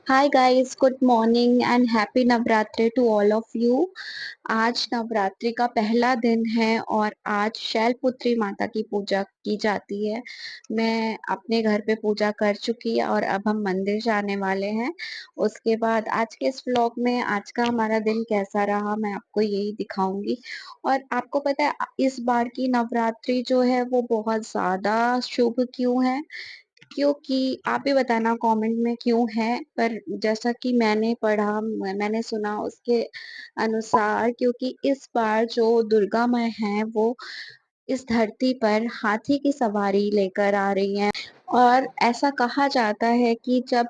Hi guys, good morning and happy Navratri to all of you. आज नवरात्रि का पहला दिन है और आज शैलपुत्री माता की पूजा की जाती है। मैं अपने घर पे पूजा कर चुकी है और अब हम मंदिर जाने वाले हैं। उसके बाद आज के इस व्लॉग में आज का हमारा दिन कैसा रहा मैं आपको यही दिखाऊंगी। और आपको पता है इस बार की नवरात्रि जो है वो बहुत ज्यादा शुभ क्यों है? क्योंकि आप भी बताना कमेंट में क्यों है, पर जैसा कि मैंने पढ़ा मैंने सुना उसके अनुसार क्योंकि इस बार जो दुर्गा माँ है वो इस धरती पर हाथी की सवारी लेकर आ रही हैं। और ऐसा कहा जाता है कि जब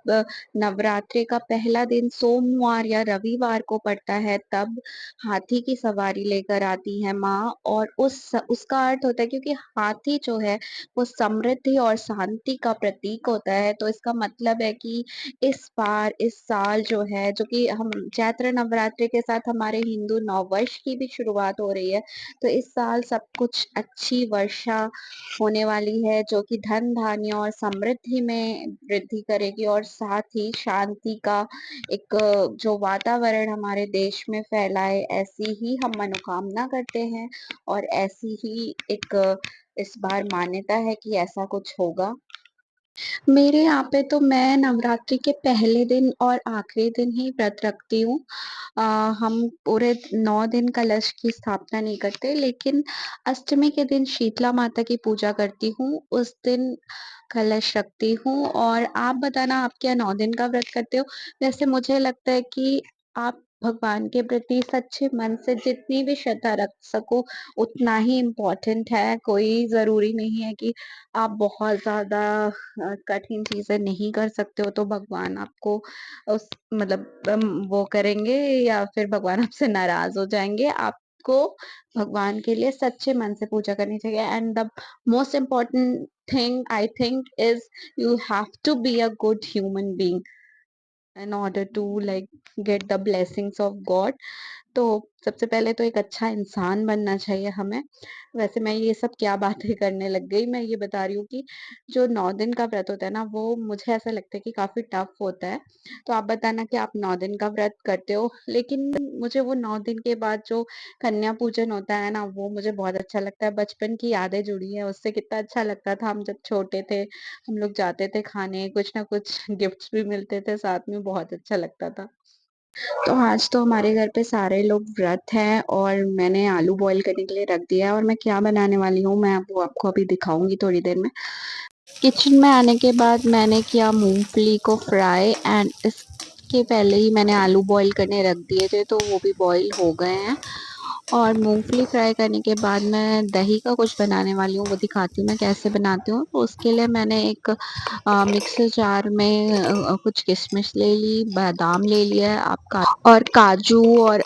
नवरात्रि का पहला दिन सोमवार या रविवार को पड़ता है तब हाथी की सवारी लेकर आती है माँ। और उसका अर्थ होता है क्योंकि हाथी जो है वो समृद्धि और शांति का प्रतीक होता है, तो इसका मतलब है कि इस बार इस साल जो है जो कि हम चैत्र नवरात्रि के साथ हमारे हिंदू नववर्ष की भी शुरुआत हो रही है, तो इस साल सब कुछ अच्छी वर्षा होने वाली है जो कि धन धान्य और समृद्धि में वृद्धि करेगी और साथ ही शांति का एक जो वातावरण हमारे देश में फैलाए, ऐसी ही हम मनोकामना करते हैं। और ऐसी ही एक इस बार मान्यता है कि ऐसा कुछ होगा। मेरे यहाँ पे तो मैं नवरात्रि के पहले दिन और आखिरी दिन ही व्रत रखती हूँ। अ, हम पूरे 9 दिन कलश की स्थापना नहीं करते, लेकिन अष्टमी के दिन शीतला माता की पूजा करती हूँ, उस दिन कलश रखती हूँ। और आप बताना आप क्या 9 दिन का व्रत करते हो? वैसे मुझे लगता है कि आप भगवान के प्रति सच्चे मन से जितनी भी श्रद्धा रख सको उतना ही इम्पोर्टेंट है। कोई ज़रूरी नहीं है कि आप बहुत ज़्यादा कठिन चीज़ें नहीं कर सकते हो तो भगवान आपको उस मतलब वो करेंगे या फिर भगवान आपसे नाराज़ हो जाएँगे। आपको भगवान के लिए सच्चे मन से पूजा करनी चाहिए and the most important thing I think is you have to be a good human being in order to like get the blessings of God। तो सबसे पहले तो एक अच्छा इंसान बनना चाहिए हमें। वैसे मैं ये सब क्या बातें करने लग गई, मैं ये बता रही हूँ कि जो 9 दिन का व्रत होता है ना, वो मुझे ऐसा लगता है कि काफ़ी टफ होता है। तो आप बताना कि आप 9 दिन का व्रत करते हो? लेकिन मुझे वो 9 दिन के बाद जो कन्या पूजन होता है ना, वो मुझे बहुत अच्छा लगता है। बचपन की यादें जुड़ी हैं उससे, कितना अच्छा लगता था हम जब छोटे थे, हम लोग जाते थे खाने, कुछ ना कुछ गिफ्ट्स भी मिलते थे साथ में, बहुत अच्छा लगता था। तो आज तो हमारे घर पे सारे लोग व्रत हैं और मैंने आलू बॉईल करने के लिए रख दिया है और मैं क्या बनाने वाली हूँ मैं वो आपको अभी दिखाऊंगी थोड़ी देर में। किचन में आने के बाद मैंने किया मूंगफली को फ्राई एंड इसके पहले ही मैंने आलू बॉईल करने रख दिए थे तो वो भी बॉईल हो गए हैं। और मूंगफली फ्राई करने के बाद मैं दही का कुछ बनाने वाली हूँ, वो दिखाती हूँ मैं कैसे बनाती हूँ। तो उसके लिए मैंने एक मिक्सर जार में कुछ किशमिश ले ली, बादाम ले लिया है आप और काजू और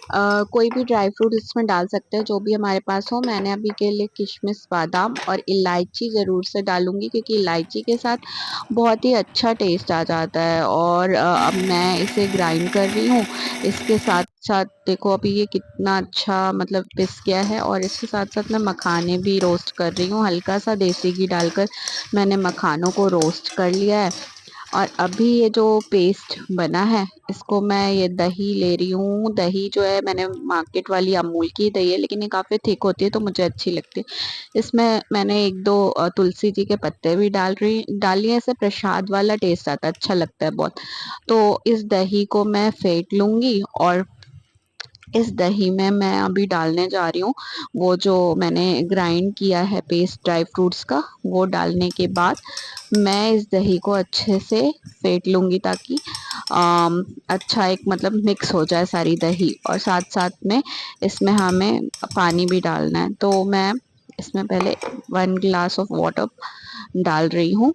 कोई भी ड्राई फ्रूट इसमें डाल सकते हैं जो भी हमारे पास हो। मैंने अभी के लिए किशमिश, बादाम और इलायची ज़रूर से डालूंगी क्योंकि इलायची के साथ बहुत ही अच्छा टेस्ट आ जाता है। और अब मैं इसे ग्राइंड कर रही हूँ। इसके साथ साथ देखो अभी ये कितना अच्छा मतलब पिस गया है और इसके साथ साथ मैं मखाने भी रोस्ट कर रही हूँ, हल्का सा देसी घी डालकर मैंने मखानों को रोस्ट कर लिया है। और अभी ये जो पेस्ट बना है इसको मैं ये दही ले रही हूँ। दही जो है मैंने मार्केट वाली अमूल की दही है, लेकिन ये काफ़ी थिक होती है तो मुझे अच्छी लगती है। इसमें मैंने एक दो तुलसी जी के पत्ते भी डाल लिए, इससे प्रसाद वाला टेस्ट आता है, अच्छा लगता है बहुत। तो इस दही को मैं फेंट लूंगी और इस दही में मैं अभी डालने जा रही हूँ वो जो मैंने ग्राइंड किया है पेस्ट ड्राई फ्रूट्स का। वो डालने के बाद मैं इस दही को अच्छे से फेंट लूँगी ताकि अच्छा एक मतलब मिक्स हो जाए सारी दही। और साथ साथ में इसमें हमें पानी भी डालना है, तो मैं इसमें पहले 1 ग्लास ऑफ वाटर डाल रही हूँ।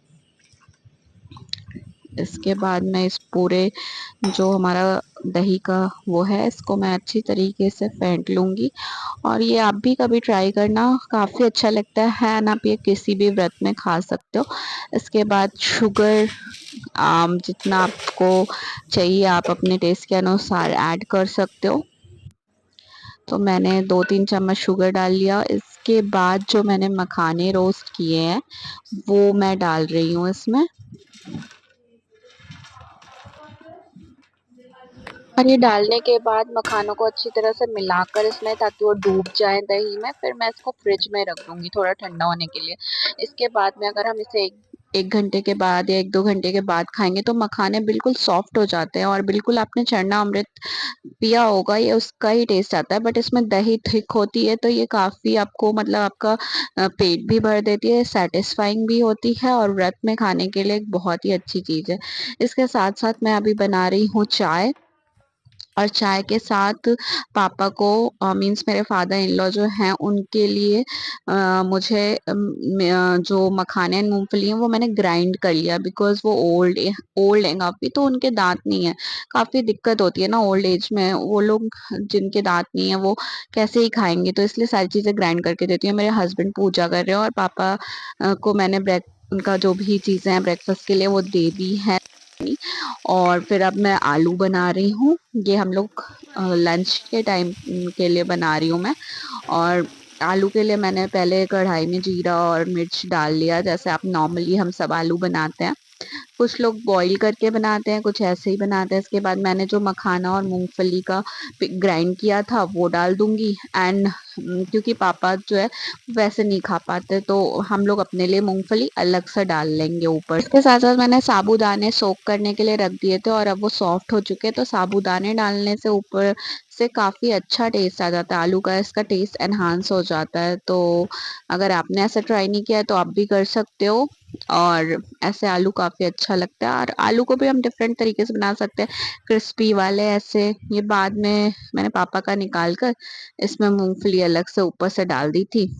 इसके बाद मैं इस पूरे जो हमारा दही का वो है इसको मैं अच्छी तरीके से फेंट लूँगी। और ये आप भी कभी ट्राई करना, काफ़ी अच्छा लगता है एंड आप ये किसी भी व्रत में खा सकते हो। इसके बाद शुगर जितना आपको चाहिए आप अपने टेस्ट के अनुसार ऐड कर सकते हो। तो मैंने 2-3 चम्मच शुगर डाल लिया। इसके बाद जो मैंने मखाने रोस्ट किए हैं वो मैं डाल रही हूँ इसमें। और ये डालने के बाद मखानों को अच्छी तरह से मिलाकर इसमें, ताकि वो डूब जाए दही में, फिर मैं इसको फ्रिज में रख दूंगी थोड़ा ठंडा होने के लिए। इसके बाद में अगर हम इसे एक घंटे के बाद या 1-2 घंटे के बाद खाएंगे तो मखाने बिल्कुल सॉफ्ट हो जाते हैं, और बिल्कुल आपने चरना अमृत पिया होगा ये उसका ही टेस्ट आता है। बट इसमें दही थिक होती है तो ये काफी आपको मतलब आपका पेट भी भर देती है, सेटिस्फाइंग भी होती है, और व्रत में खाने के लिए एक बहुत ही अच्छी चीज है। इसके साथ साथ मैं अभी बना रही हूँ चाय, और चाय के साथ पापा को मीन्स मेरे फादर इन लॉ जो हैं उनके लिए मुझे जो मखाने एंड मूंगफली हैं वो मैंने ग्राइंड कर लिया, बिकॉज वो ओल्ड है काफी, तो उनके दांत नहीं है। काफी दिक्कत होती है ना ओल्ड एज में, वो लोग जिनके दांत नहीं है वो कैसे ही खाएंगे, तो इसलिए सारी चीजें ग्राइंड करके देती हूँ। मेरे हस्बैंड पूजा कर रहे हैं और पापा को मैंने ब्रेक उनका जो भी चीजें हैं ब्रेकफास्ट के लिए वो दे दी है। और फिर अब मैं आलू बना रही हूँ, ये हम लोग लंच के टाइम के लिए बना रही हूँ मैं। और आलू के लिए मैंने पहले कढ़ाई में जीरा और मिर्च डाल लिया, जैसे आप नॉर्मली हम सब आलू बनाते हैं। कुछ लोग बॉईल करके बनाते हैं, कुछ ऐसे ही बनाते हैं। इसके बाद मैंने जो मखाना और मूंगफली का ग्राइंड किया था वो डाल दूंगी। एंड क्योंकि पापा जो है वैसे नहीं खा पाते तो हम लोग अपने लिए मूंगफली अलग से डाल लेंगे ऊपर। इसके साथ साथ मैंने साबूदाने सोक करने के लिए रख दिए थे, और अब वो सॉफ्ट हो चुके हैं, तो साबूदाने डालने से ऊपर से काफी अच्छा टेस्ट आ जाता है, आलू का इसका टेस्ट एनहांस हो जाता है। तो अगर आपने ऐसा ट्राई नहीं किया है तो आप भी कर सकते हो, और ऐसे आलू काफी अच्छा लगता है। और आलू को भी हम डिफरेंट तरीके से बना सकते हैं, क्रिस्पी वाले ऐसे। ये बाद में मैंने पापा का निकाल कर इसमें मूंगफली अलग से ऊपर से डाल दी थी।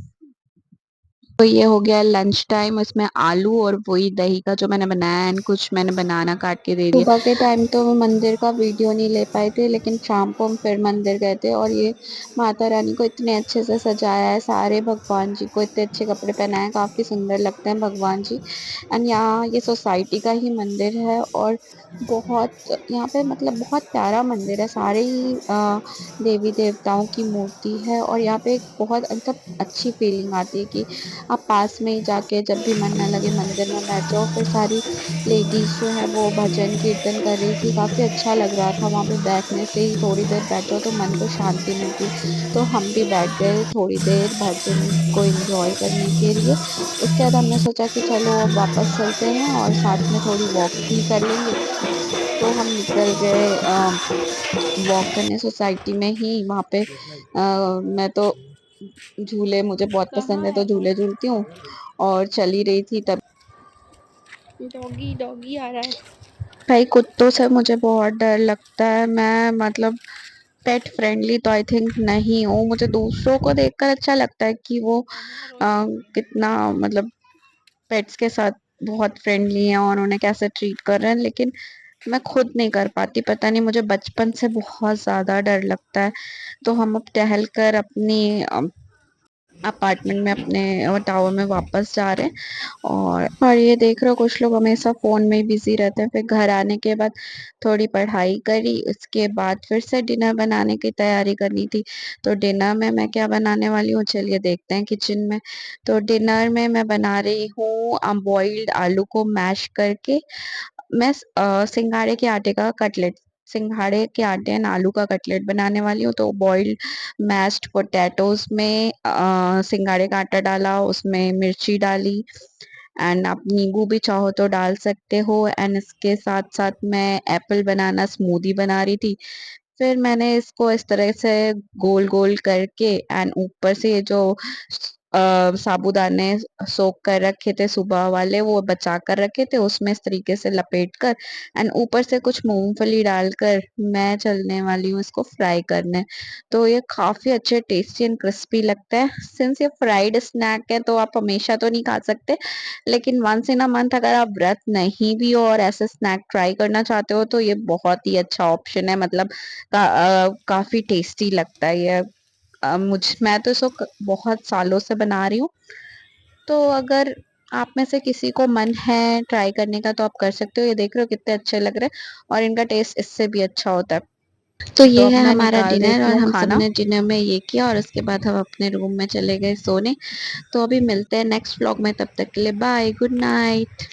तो ये हो गया लंच टाइम, इसमें आलू और वही दही का जो मैंने बनाया, एंड कुछ मैंने बनाना काट के दे दिया। सुबह के टाइम तो मैं मंदिर का वीडियो नहीं ले पाई थी, लेकिन शाम को हम फिर मंदिर गए थे, और ये माता रानी को इतने अच्छे से सजाया है, सारे भगवान जी को इतने अच्छे कपड़े पहनाए हैं, काफी सुंदर लगते हैं भगवान जी। एंड यहाँ ये सोसाइटी का ही मंदिर है, और बहुत यहाँ पे मतलब बहुत प्यारा मंदिर है, सारे ही देवी देवताओं की मूर्ति है, और यहाँ पे एक बहुत मतलब अच्छी फीलिंग आती है कि आप पास में ही जाके जब भी मन ना लगे मंदिर में बैठ जाओ। फिर सारी लेडीज जो है वो भजन कीर्तन कर रही थी, काफी अच्छा लग रहा था वहां पे बैठने से ही, थोड़ी देर बैठ जाओ तो मन को शांति मिलती। तो हम भी बैठ गए थोड़ी देर भजन को एंजॉय करने के लिए। उसके बाद हमने सोचा कि चलो अब वापस चलते हैं और साथ में थोड़ी वॉक भी कर लेंगे। तो हम निकल गए वॉक करने सोसाइटी में ही। वहां पे मैं तो झूले मुझे बहुत पसंद है तो झूले झूलती हूँ, और चली रही थी तब डॉगी डॉगी आ रहा है। भाई कुत्तों से मुझे बहुत डर लगता है, मैं मतलब पेट फ्रेंडली तो आई थिंक नहीं हूँ। मुझे दूसरों को देखकर अच्छा लगता है कि वो कितना मतलब पेट्स के साथ बहुत फ्रेंडली हैं और उन्हें कैसे ट्रीट कर रहे हैं, लेकिन मैं खुद नहीं कर पाती। पता नहीं, मुझे बचपन से बहुत ज्यादा डर लगता है। तो हम अब टहल कर अपनी अपार्टमेंट में अपने टावर में वापस जा रहे हैं। और ये देख रहे हो कुछ लोग हमेशा फोन में ही बिजी रहते हैं। फिर घर आने के बाद थोड़ी पढ़ाई करी, उसके बाद फिर से डिनर बनाने की तैयारी करनी थी। तो डिनर में मैं क्या बनाने वाली हूँ चलिए देखते हैं किचन में। तो डिनर में मैं बना रही हूँ बॉइल्ड आलू को मैश करके। मैं सिंघाड़े के आटे का कटलेट, सिंघाड़े के आटे एंड आलू का कटलेट बनाने वाली हूँ। तो बॉइल्ड मैश्ड पोटैटोज में सिंघाड़े का आटा डाला, उसमें मिर्ची डाली, एंड आप नींबू भी चाहो तो डाल सकते हो। एंड इसके साथ साथ मैं एप्पल बनाना स्मूदी बना रही थी। फिर मैंने इसको इस तरह से गोल गोल करके एंड ऊपर से ये जो साबूदाने सोख कर रखे थे सुबह वाले वो बचा कर रखे थे, उसमें इस तरीके से लपेट कर एंड ऊपर से कुछ मूंगफली डालकर मैं चलने वाली हूँ इसको फ्राई करने। तो ये काफी अच्छे टेस्टी एंड क्रिस्पी लगता है। सिंस ये फ्राइड स्नैक है तो आप हमेशा तो नहीं खा सकते, लेकिन वंस इन अ मंथ अगर आप व्रत नहीं भी हो और ऐसे स्नैक ट्राई करना चाहते हो तो ये बहुत ही अच्छा ऑप्शन है। मतलब काफी टेस्टी लगता है ये। मैं तो इसको बहुत सालों से बना रही हूँ। तो अगर आप में से किसी को मन है ट्राई करने का तो आप कर सकते हो। ये देख रहे हो कितने अच्छे लग रहे हैं, और इनका टेस्ट इससे भी अच्छा होता है। तो ये तो अब है मैं हमारा निकाल डिनर, देती और हूँ हम खाना। सबने डिनर में ये किया, और उसके बाद हम अपने रूम में चले गए सोने। तो अभी मिलते हैं नेक्स्ट व्लॉग में, तब तक के लिए बाय, गुड नाइट।